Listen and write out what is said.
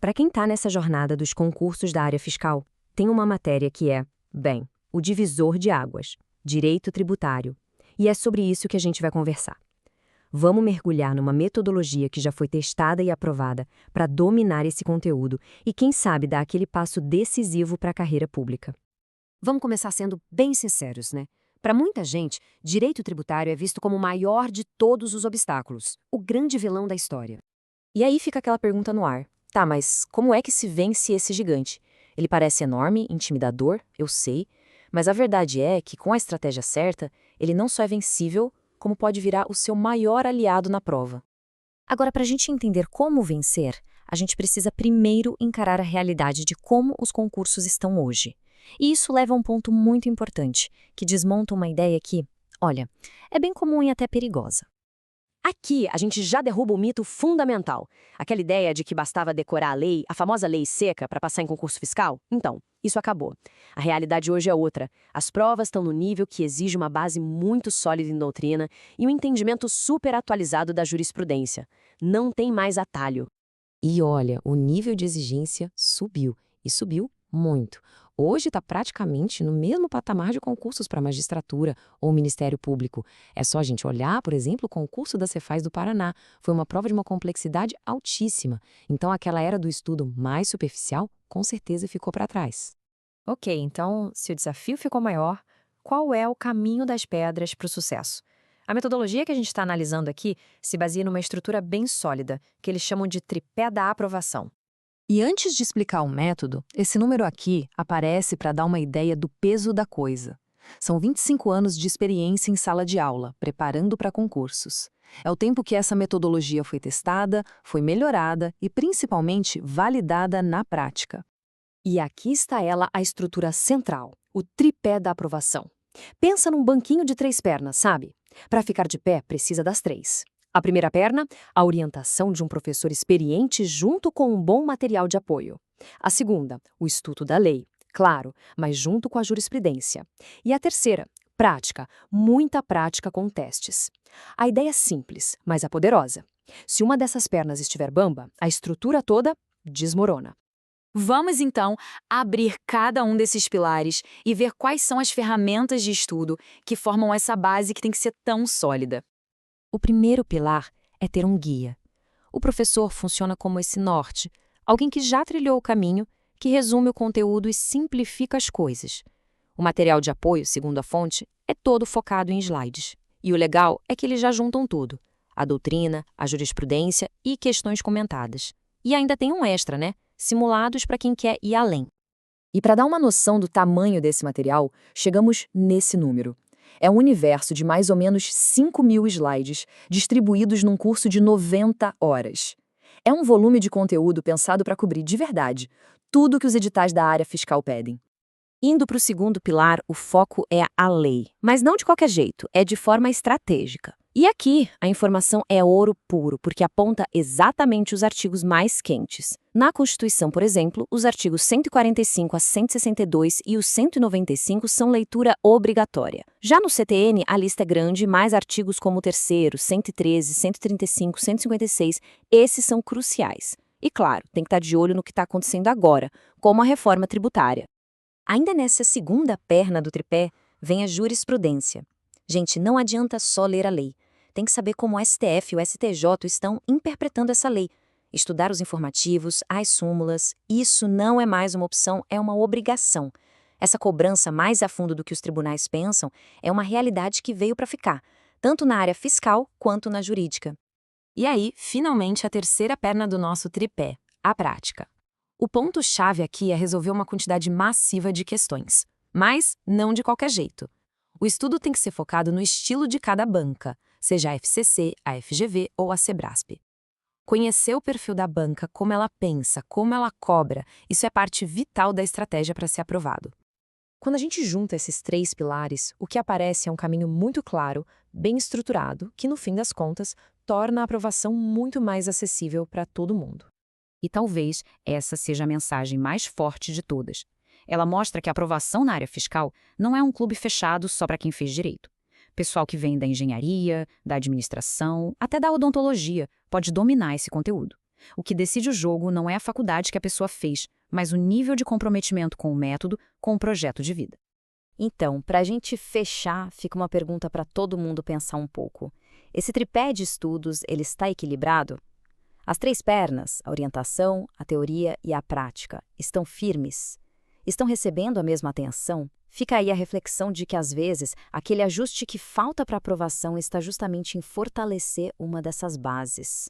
Para quem está nessa jornada dos concursos da área fiscal, tem uma matéria que é, bem, o divisor de águas, direito tributário. E é sobre isso que a gente vai conversar. Vamos mergulhar numa metodologia que já foi testada e aprovada para dominar esse conteúdo e, quem sabe, dar aquele passo decisivo para a carreira pública. Vamos começar sendo bem sinceros, né? Para muita gente, direito tributário é visto como o maior de todos os obstáculos, o grande vilão da história. E aí fica aquela pergunta no ar. Tá, mas como é que se vence esse gigante? Ele parece enorme, intimidador, eu sei, mas a verdade é que, com a estratégia certa, ele não só é vencível, como pode virar o seu maior aliado na prova. Agora, para a gente entender como vencer, a gente precisa primeiro encarar a realidade de como os concursos estão hoje. E isso leva a um ponto muito importante, que desmonta uma ideia que, olha, é bem comum e até perigosa. Aqui, a gente já derruba o mito fundamental. Aquela ideia de que bastava decorar a lei, a famosa lei seca, para passar em concurso fiscal? Então, isso acabou. A realidade hoje é outra. As provas estão no nível que exige uma base muito sólida em doutrina e um entendimento super atualizado da jurisprudência. Não tem mais atalho. E olha, o nível de exigência subiu, e subiu muito. Hoje está praticamente no mesmo patamar de concursos para magistratura ou Ministério Público. É só a gente olhar, por exemplo, o concurso da Cefaz do Paraná. Foi uma prova de uma complexidade altíssima. Então, aquela era do estudo mais superficial, com certeza ficou para trás. Ok, então, se o desafio ficou maior, qual é o caminho das pedras para o sucesso? A metodologia que a gente está analisando aqui se baseia numa estrutura bem sólida, que eles chamam de tripé da aprovação. E antes de explicar o método, esse número aqui aparece para dar uma ideia do peso da coisa. São 25 anos de experiência em sala de aula, preparando para concursos. É o tempo que essa metodologia foi testada, foi melhorada e, principalmente, validada na prática. E aqui está ela, a estrutura central, o tripé da aprovação. Pensa num banquinho de 3 pernas, sabe? Para ficar de pé, precisa das 3. A primeira perna, a orientação de um professor experiente junto com um bom material de apoio. A segunda, o estudo da lei, claro, mas junto com a jurisprudência. E a terceira, prática, muita prática com testes. A ideia é simples, mas é poderosa. Se uma dessas pernas estiver bamba, a estrutura toda desmorona. Vamos, então, abrir cada um desses pilares e ver quais são as ferramentas de estudo que formam essa base que tem que ser tão sólida. O primeiro pilar é ter um guia. O professor funciona como esse norte, alguém que já trilhou o caminho, que resume o conteúdo e simplifica as coisas. O material de apoio, segundo a fonte, é todo focado em slides. E o legal é que eles já juntam tudo: a doutrina, a jurisprudência e questões comentadas. E ainda tem um extra, né? Simulados para quem quer ir além. E para dar uma noção do tamanho desse material, chegamos nesse número. É um universo de mais ou menos 5.000 slides, distribuídos num curso de 90 horas. É um volume de conteúdo pensado para cobrir de verdade tudo que os editais da área fiscal pedem. Indo para o segundo pilar, o foco é a lei. Mas não de qualquer jeito, é de forma estratégica. E aqui, a informação é ouro puro, porque aponta exatamente os artigos mais quentes. Na Constituição, por exemplo, os artigos 145 a 162 e os 195 são leitura obrigatória. Já no CTN, a lista é grande, mais artigos como o terceiro, 113, 135, 156, esses são cruciais. E claro, tem que estar de olho no que está acontecendo agora, como a reforma tributária. Ainda nessa segunda perna do tripé, vem a jurisprudência. Gente, não adianta só ler a lei. Tem que saber como o STF e o STJ estão interpretando essa lei. Estudar os informativos, as súmulas, isso não é mais uma opção, é uma obrigação. Essa cobrança mais a fundo do que os tribunais pensam é uma realidade que veio para ficar, tanto na área fiscal quanto na jurídica. E aí, finalmente, a terceira perna do nosso tripé, a prática. O ponto-chave aqui é resolver uma quantidade massiva de questões, mas não de qualquer jeito. O estudo tem que ser focado no estilo de cada banca, seja a FCC, a FGV ou a Sebrasp. Conhecer o perfil da banca, como ela pensa, como ela cobra, isso é parte vital da estratégia para ser aprovado. Quando a gente junta esses 3 pilares, o que aparece é um caminho muito claro, bem estruturado, que no fim das contas torna a aprovação muito mais acessível para todo mundo. E talvez essa seja a mensagem mais forte de todas. Ela mostra que a aprovação na área fiscal não é um clube fechado só para quem fez direito. Pessoal que vem da engenharia, da administração, até da odontologia, pode dominar esse conteúdo. O que decide o jogo não é a faculdade que a pessoa fez, mas o nível de comprometimento com o método, com o projeto de vida. Então, para a gente fechar, fica uma pergunta para todo mundo pensar um pouco. Esse tripé de estudos, ele está equilibrado? As 3 pernas, a orientação, a teoria e a prática, estão firmes? Estão recebendo a mesma atenção? Fica aí a reflexão de que, às vezes, aquele ajuste que falta para a aprovação está justamente em fortalecer uma dessas bases.